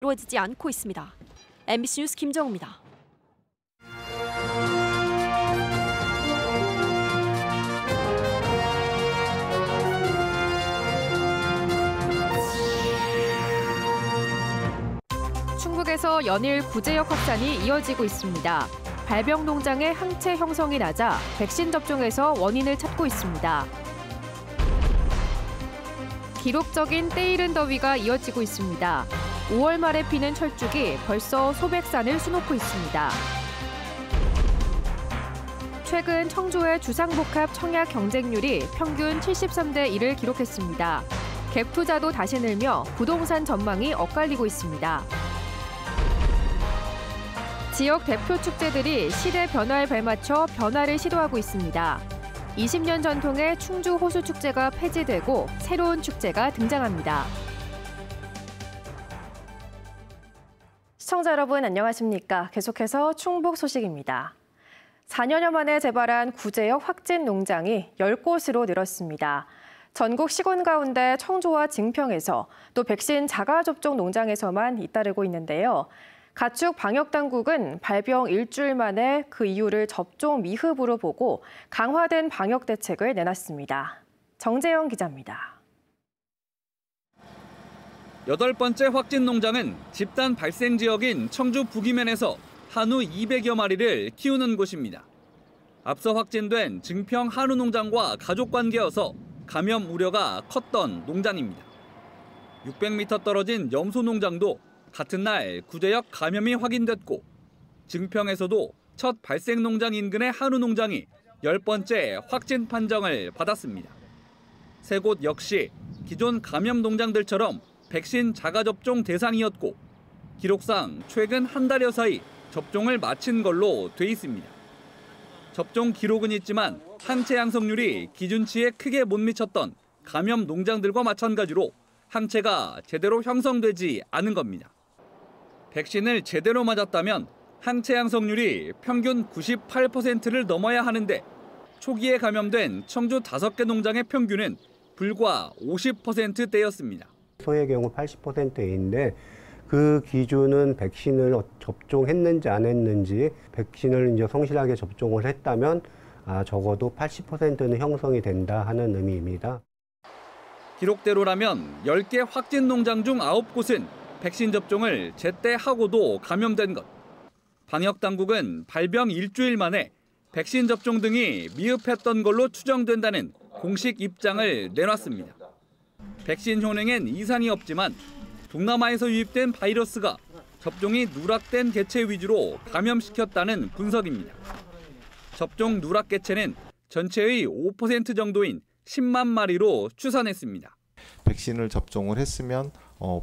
이루어지지 않고 있습니다. MBC 뉴스 김정우입니다. 충북에서 연일 구제역 확산이 이어지고 있습니다. 발병 농장의 항체 형성이 낮아 백신 접종에서 원인을 찾고 있습니다. 기록적인 때이른 더위가 이어지고 있습니다. 5월 말에 피는 철쭉이 벌써 소백산을 수놓고 있습니다. 최근 청주의 주상복합 청약 경쟁률이 평균 73대 1을 기록했습니다. 갭 투자도 다시 늘며 부동산 전망이 엇갈리고 있습니다. 지역 대표 축제들이 시대 변화에 발맞춰 변화를 시도하고 있습니다. 20년 전통의 충주 호수축제가 폐지되고 새로운 축제가 등장합니다. 시청자 여러분 안녕하십니까? 계속해서 충북 소식입니다. 4년여 만에 재발한 구제역 확진 농장이 10곳으로 늘었습니다. 전국 시군 가운데 청주와 증평에서 또 백신 자가접종 농장에서만 잇따르고 있는데요. 가축 방역당국은 발병 일주일 만에 그 이유를 접종 미흡으로 보고 강화된 방역 대책을 내놨습니다. 정재영 기자입니다. 8번째 확진 농장은 집단 발생 지역인 청주 북이면에서 한우 200여 마리를 키우는 곳입니다. 앞서 확진된 증평 한우 농장과 가족 관계여서 감염 우려가 컸던 농장입니다. 600m 떨어진 염소 농장도 같은 날 구제역 감염이 확인됐고 증평에서도 첫 발생 농장 인근의 한우 농장이 10번째 확진 판정을 받았습니다. 세 곳 역시 기존 감염 농장들처럼 백신 자가접종 대상이었고 기록상 최근 한 달여 사이 접종을 마친 걸로 돼 있습니다. 접종 기록은 있지만 항체 양성률이 기준치에 크게 못 미쳤던 감염 농장들과 마찬가지로 항체가 제대로 형성되지 않은 겁니다. 백신을 제대로 맞았다면 항체 양성률이 평균 98%를 넘어야 하는데 초기에 감염된 청주 5개 농장의 평균은 불과 50%대였습니다. 소의 경우 80%인데 그 기준은 백신을 접종했는지 안 했는지 백신을 이제 성실하게 접종을 했다면 적어도 80%는 형성이 된다 하는 의미입니다. 기록대로라면 10개 확진 농장 중 9곳은 백신 접종을 제때 하고도 감염된 것. 방역당국은 발병 일주일 만에 백신 접종 등이 미흡했던 걸로 추정된다는 공식 입장을 내놨습니다. 백신 효능엔 이상이 없지만 동남아에서 유입된 바이러스가 접종이 누락된 개체 위주로 감염시켰다는 분석입니다. 접종 누락 개체는 전체의 5% 정도인 10만 마리로 추산했습니다. 백신을 접종을 했으면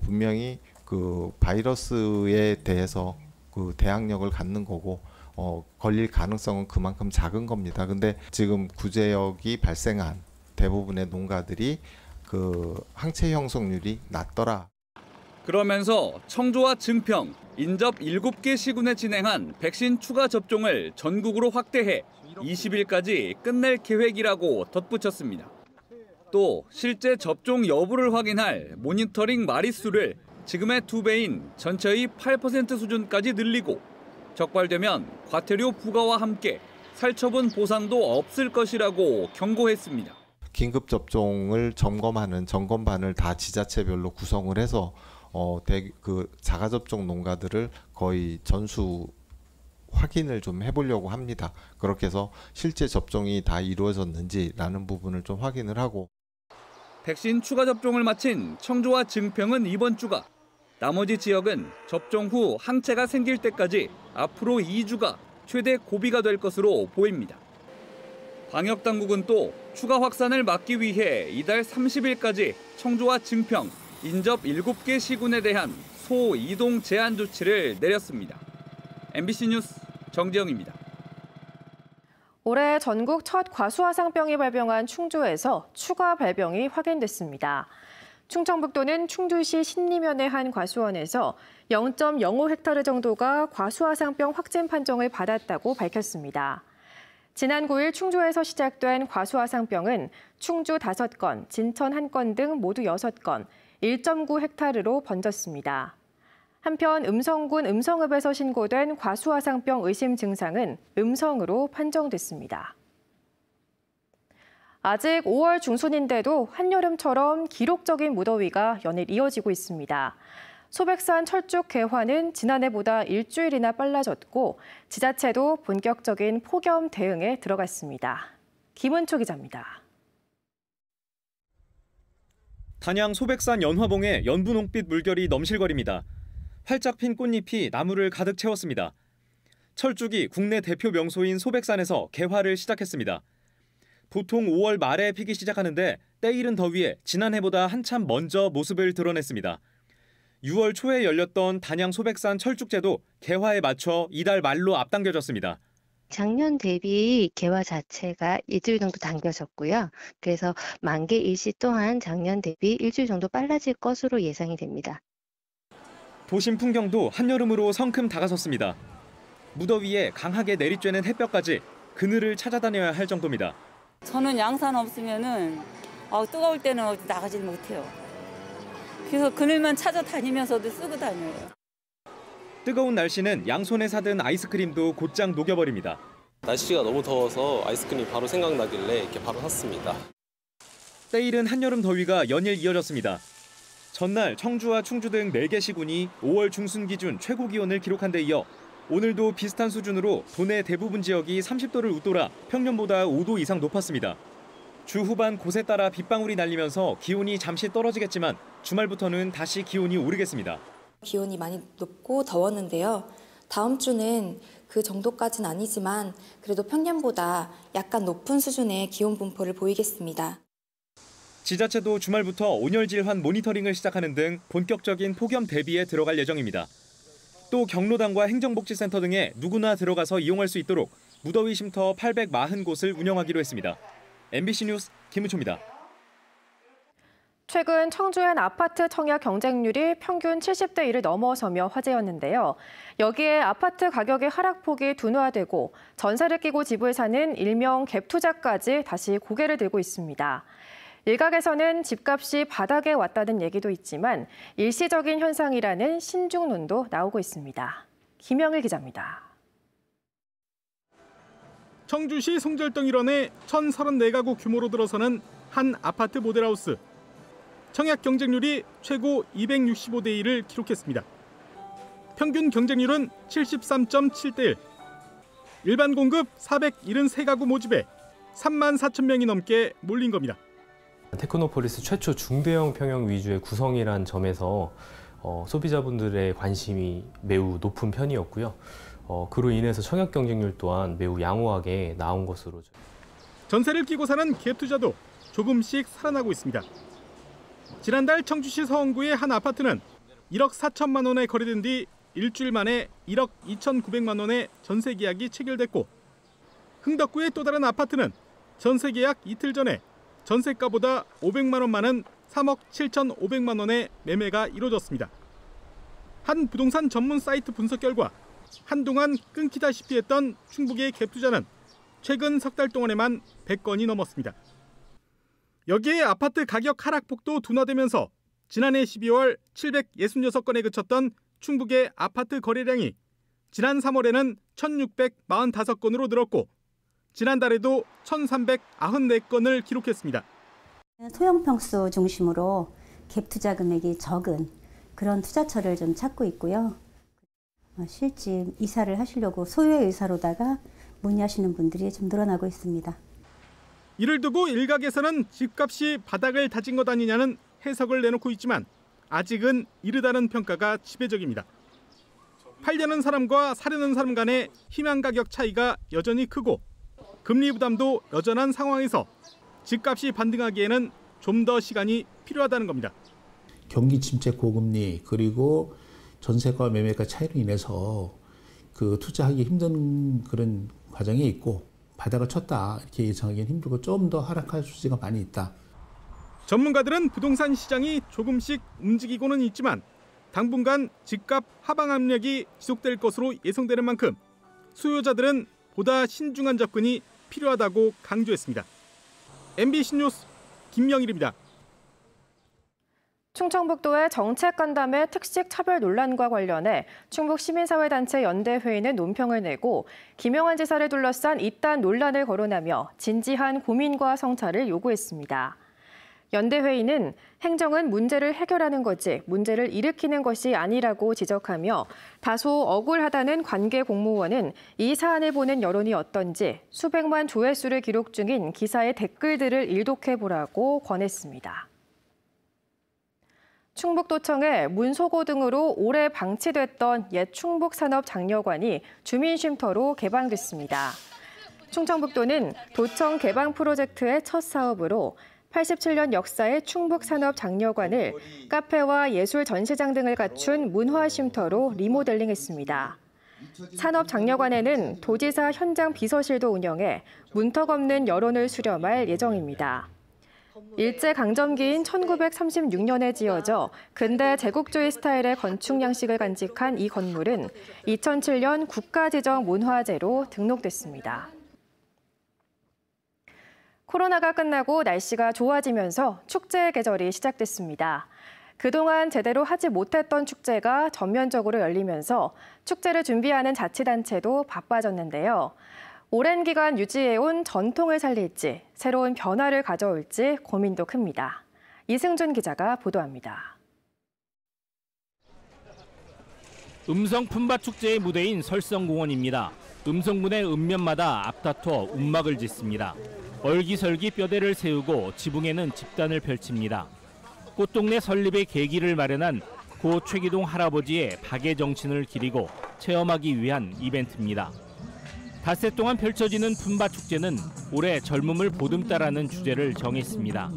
분명히 그 바이러스에 대해서 그 대항력을 갖는 거고 걸릴 가능성은 그만큼 작은 겁니다. 근데 지금 구제역이 발생한 대부분의 농가들이 그 항체 형성률이 낮더라. 그러면서 청주와 증평, 인접 7개 시군에 진행한 백신 추가 접종을 전국으로 확대해 20일까지 끝낼 계획이라고 덧붙였습니다. 또 실제 접종 여부를 확인할 모니터링 마리수를 지금의 2배인 전체의 8% 수준까지 늘리고 적발되면 과태료 부과와 함께 살처분 보상도 없을 것이라고 경고했습니다. 긴급 접종을 점검하는 점검반을 다 지자체별로 구성을 해서 그 자가접종 농가들을 거의 전수 확인을 좀 해보려고 합니다. 그렇게 해서 실제 접종이 다 이루어졌는지라는 부분을 좀 확인을 하고. 백신 추가 접종을 마친 청주와 증평은 이번 주가, 나머지 지역은 접종 후 항체가 생길 때까지 앞으로 2주가 최대 고비가 될 것으로 보입니다. 방역당국은 또 추가 확산을 막기 위해 이달 30일까지 청주와 증평, 인접 7개 시군에 대한 소이동 제한 조치를 내렸습니다. MBC 뉴스 정재영입니다. 올해 전국 첫 과수화상병이 발병한 충주에서 추가 발병이 확인됐습니다. 충청북도는 충주시 신리면의 한 과수원에서 0.05헥타르 정도가 과수화상병 확진 판정을 받았다고 밝혔습니다. 지난 9일 충주에서 시작된 과수화상병은 충주 5건, 진천 1건 등 모두 6건, 1.9헥타르로 번졌습니다. 한편 음성군 음성읍에서 신고된 과수화상병 의심 증상은 음성으로 판정됐습니다. 아직 5월 중순인데도 한여름처럼 기록적인 무더위가 연일 이어지고 있습니다. 소백산 철쭉 개화는 지난해보다 일주일이나 빨라졌고 지자체도 본격적인 폭염 대응에 들어갔습니다. 김은초 기자입니다. 단양 소백산 연화봉에 연분홍빛 물결이 넘실거립니다. 활짝 핀 꽃잎이 나무를 가득 채웠습니다. 철쭉이 국내 대표 명소인 소백산에서 개화를 시작했습니다. 보통 5월 말에 피기 시작하는데 때이른 더위에 지난해보다 한참 먼저 모습을 드러냈습니다. 6월 초에 열렸던 단양 소백산 철쭉제도 개화에 맞춰 이달 말로 앞당겨졌습니다. 작년 대비 개화 자체가 일주일 정도 당겨졌고요. 그래서 만개 일시 또한 작년 대비 일주일 정도 빨라질 것으로 예상이 됩니다. 도심 풍경도 한여름으로 성큼 다가섰습니다. 무더위에 강하게 내리쬐는 햇볕까지 그늘을 찾아다녀야 할 정도입니다. 저는 양산 없으면은 뜨거울 때는 어디 나가지 못해요. 그래서 그늘만 찾아다니면서도 쓰고 다녀요. 뜨거운 날씨는 양손에 사든 아이스크림도 곧장 녹여버립니다. 날씨가 너무 더워서 아이스크림 바로 생각나길래 이렇게 바로 샀습니다. 때이른 한여름 더위가 연일 이어졌습니다. 전날 청주와 충주 등 4개 시군이 5월 중순 기준 최고 기온을 기록한 데 이어 오늘도 비슷한 수준으로 도내 대부분 지역이 30도를 웃돌아 평년보다 5도 이상 높았습니다. 주 후반 곳에 따라 빗방울이 날리면서 기온이 잠시 떨어지겠지만 주말부터는 다시 기온이 오르겠습니다. 기온이 많이 높고 더웠는데요. 다음 주는 그 정도까지는 아니지만 그래도 평년보다 약간 높은 수준의 기온 분포를 보이겠습니다. 지자체도 주말부터 온열질환 모니터링을 시작하는 등 본격적인 폭염 대비에 들어갈 예정입니다. 또 경로당과 행정복지센터 등에 누구나 들어가서 이용할 수 있도록 무더위 쉼터 840곳을 운영하기로 했습니다. MBC 뉴스 김은초입니다. 최근 청주의 한 아파트 청약 경쟁률이 평균 70대 1을 넘어서며 화제였는데요. 여기에 아파트 가격의 하락폭이 둔화되고 전세를 끼고 집을 사는 일명 갭 투자까지 다시 고개를 들고 있습니다. 일각에서는 집값이 바닥에 왔다는 얘기도 있지만 일시적인 현상이라는 신중론도 나오고 있습니다. 김영일 기자입니다. 청주시 송절동 일원의 1,034가구 규모로 들어서는 한 아파트 모델하우스. 청약 경쟁률이 최고 265대 1을 기록했습니다. 평균 경쟁률은 73.7대 1. 일반 공급 473가구 모집에 3만 4천 명이 넘게 몰린 겁니다. 테크노폴리스 최초 중대형 평형 위주의 구성이란 점에서 소비자분들의 관심이 매우 높은 편이었고요. 그로 인해서 청약 경쟁률 또한 매우 양호하게 나온 것으로. 전세를 끼고 사는 갭 투자도 조금씩 살아나고 있습니다. 지난달 청주시 서원구의 한 아파트는 1억 4천만 원에 거래된 뒤 일주일 만에 1억 2,900만 원의 전세 계약이 체결됐고, 흥덕구의 또 다른 아파트는 전세 계약 이틀 전에 전세가보다 500만 원 많은 3억 7,500만 원의 매매가 이루어졌습니다. 한 부동산 전문 사이트 분석 결과 한동안 끊기다시피 했던 충북의 갭 투자는 최근 석 달 동안에만 100건이 넘었습니다. 여기에 아파트 가격 하락폭도 둔화되면서 지난해 12월 766건에 그쳤던 충북의 아파트 거래량이 지난 3월에는 1,645건으로 늘었고 지난달에도 1,394건을 기록했습니다. 소형 평수 중심으로 갭 투자 금액이 적은 그런 투자처를 좀 찾고 있고요. 실집 이사를 하시려고 소유의 의사로다가 문의하시는 분들이 좀 늘어나고 있습니다. 이를 두고 일각에서는 집값이 바닥을 다진 것 아니냐는 해석을 내놓고 있지만 아직은 이르다는 평가가 지배적입니다. 팔려는 사람과 사려는 사람 간의 희망 가격 차이가 여전히 크고 금리 부담도 여전한 상황에서 집값이 반등하기에는 좀 더 시간이 필요하다는 겁니다. 경기 침체 고금리 그리고 전세가 매매가 차이로 인해서 그 투자하기 힘든 그런 과정에 있고 바닥을 쳤다 이렇게 예상하기는 힘들고 좀 더 하락할 수지가 많이 있다. 전문가들은 부동산 시장이 조금씩 움직이고는 있지만 당분간 집값 하방 압력이 지속될 것으로 예상되는 만큼 수요자들은 보다 신중한 접근이 필요하다고 강조했습니다. MBC 뉴스 김영일입니다. 충청북도의 정책 간담회 특식 차별 논란과 관련해 충북 시민사회단체 연대회의는 논평을 내고 김영환 지사를 둘러싼 이딴 논란을 거론하며 진지한 고민과 성찰을 요구했습니다. 연대회의는 행정은 문제를 해결하는 거지 문제를 일으키는 것이 아니라고 지적하며 다소 억울하다는 관계 공무원은 이 사안을 보는 여론이 어떤지 수백만 조회수를 기록 중인 기사의 댓글들을 일독해보라고 권했습니다. 충북도청에 문소고 등으로 오래 방치됐던 옛 충북산업장려관이 주민쉼터로 개방됐습니다. 충청북도는 도청 개방 프로젝트의 첫 사업으로 87년 역사의 충북산업장려관을 카페와 예술 전시장 등을 갖춘 문화쉼터로 리모델링했습니다. 산업장려관에는 도지사 현장 비서실도 운영해 문턱 없는 여론을 수렴할 예정입니다. 일제강점기인 1936년에 지어져 근대 제국주의 스타일의 건축 양식을 간직한 이 건물은 2007년 국가지정 문화재로 등록됐습니다. 코로나가 끝나고 날씨가 좋아지면서 축제의 계절이 시작됐습니다. 그동안 제대로 하지 못했던 축제가 전면적으로 열리면서 축제를 준비하는 자치단체도 바빠졌는데요. 오랜 기간 유지해온 전통을 살릴지 새로운 변화를 가져올지 고민도 큽니다. 이승준 기자가 보도합니다. 음성 품바축제의 무대인 설성공원입니다. 음성군의 읍면마다 앞다퉈 움막을 짓습니다. 얼기설기 뼈대를 세우고 지붕에는 집단을 펼칩니다. 꽃동네 설립의 계기를 마련한 고 최기동 할아버지의 박의 정신을 기리고 체험하기 위한 이벤트입니다. 닷새 동안 펼쳐지는 품바축제는 올해 젊음을 보듬다라는 주제를 정했습니다.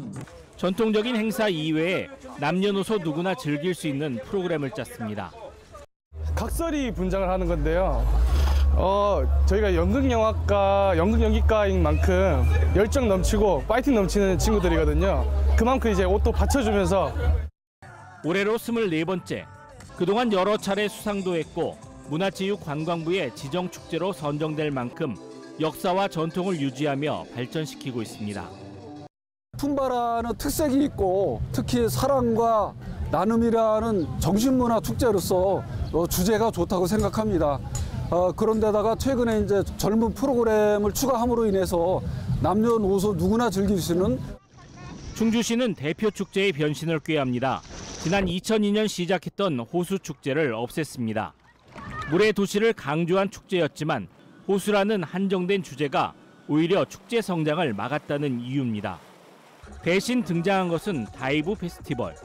전통적인 행사 이외에 남녀노소 누구나 즐길 수 있는 프로그램을 짰습니다. 각설이 분장을 하는 건데요. 저희가 연극연기과인 만큼 열정 넘치고 파이팅 넘치는 친구들이거든요. 그만큼 이제 옷도 받쳐주면서. 올해로 24번째. 그동안 여러 차례 수상도 했고 문화체육관광부의 지정축제로 선정될 만큼 역사와 전통을 유지하며 발전시키고 있습니다. 품바라는 특색이 있고 특히 사랑과 나눔이라는 정신문화 축제로서 주제가 좋다고 생각합니다. 그런데다가 최근에 이제 젊은 프로그램을 추가함으로 인해서 남녀노소 누구나 즐길 수 있는. 충주시는 대표 축제의 변신을 꾀합니다. 지난 2002년 시작했던 호수축제를 없앴습니다. 물의 도시를 강조한 축제였지만 호수라는 한정된 주제가 오히려 축제 성장을 막았다는 이유입니다. 대신 등장한 것은 다이브 페스티벌.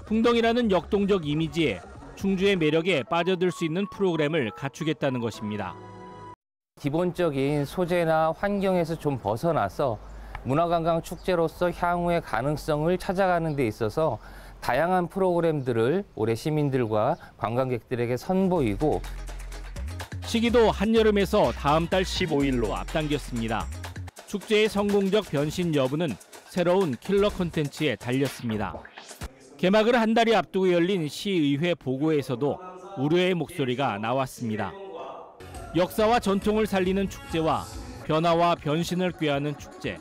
풍덩이라는 역동적 이미지에 충주의 매력에 빠져들 수 있는 프로그램을 갖추겠다는 것입니다. 기본적인 소재나 환경에서 좀 벗어나서 문화관광 축제로서 향후의 가능성을 찾아가는 데 있어서 다양한 프로그램들을 올해 시민들과 관광객들에게 선보이고 시기도 한여름에서 다음 달 15일로 앞당겼습니다. 축제의 성공적 변신 여부는 새로운 킬러 콘텐츠에 달렸습니다. 개막을 한 달이 앞두고 열린 시의회 보고에서도 우려의 목소리가 나왔습니다. 역사와 전통을 살리는 축제와 변화와 변신을 꾀하는 축제.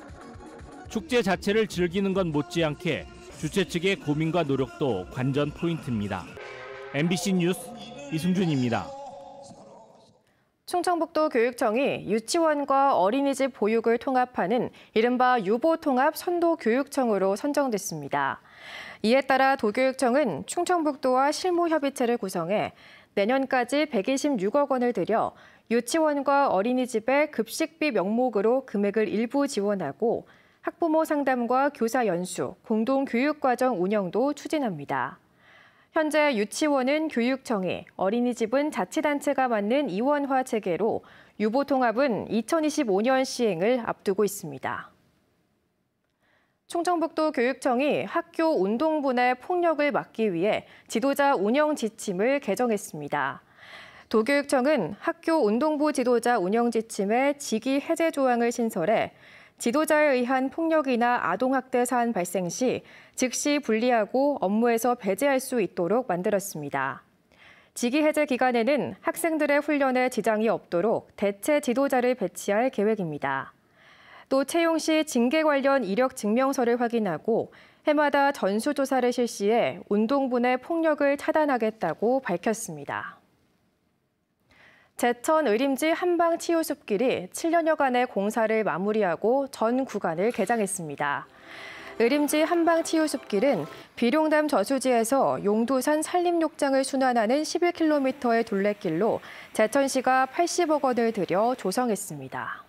축제 자체를 즐기는 것 못지않게 주최 측의 고민과 노력도 관전 포인트입니다. MBC 뉴스 이승준입니다. 충청북도 교육청이 유치원과 어린이집 보육을 통합하는 이른바 유보통합 선도교육청으로 선정됐습니다. 이에 따라 도교육청은 충청북도와 실무협의체를 구성해 내년까지 126억 원을 들여 유치원과 어린이집의 급식비 명목으로 금액을 일부 지원하고 학부모 상담과 교사 연수, 공동교육과정 운영도 추진합니다. 현재 유치원은 교육청이, 어린이집은 자치단체가 맡는 이원화 체계로 유보통합은 2025년 시행을 앞두고 있습니다. 충청북도 교육청이 학교 운동부 내 폭력을 막기 위해 지도자 운영 지침을 개정했습니다. 도교육청은 학교 운동부 지도자 운영 지침에 직위 해제 조항을 신설해 지도자에 의한 폭력이나 아동학대 사안 발생 시 즉시 분리하고 업무에서 배제할 수 있도록 만들었습니다. 직위 해제 기간에는 학생들의 훈련에 지장이 없도록 대체 지도자를 배치할 계획입니다. 또 채용 시 징계 관련 이력 증명서를 확인하고 해마다 전수조사를 실시해 운동분해 폭력을 차단하겠다고 밝혔습니다. 제천 의림지 한방치유숲길이 7년여간의 공사를 마무리하고 전 구간을 개장했습니다. 의림지 한방치유숲길은 비룡담 저수지에서 용두산 산림욕장을 순환하는 11km의 둘레길로 제천시가 80억 원을 들여 조성했습니다.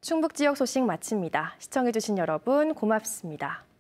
충북 지역 소식 마칩니다. 시청해주신 여러분 고맙습니다.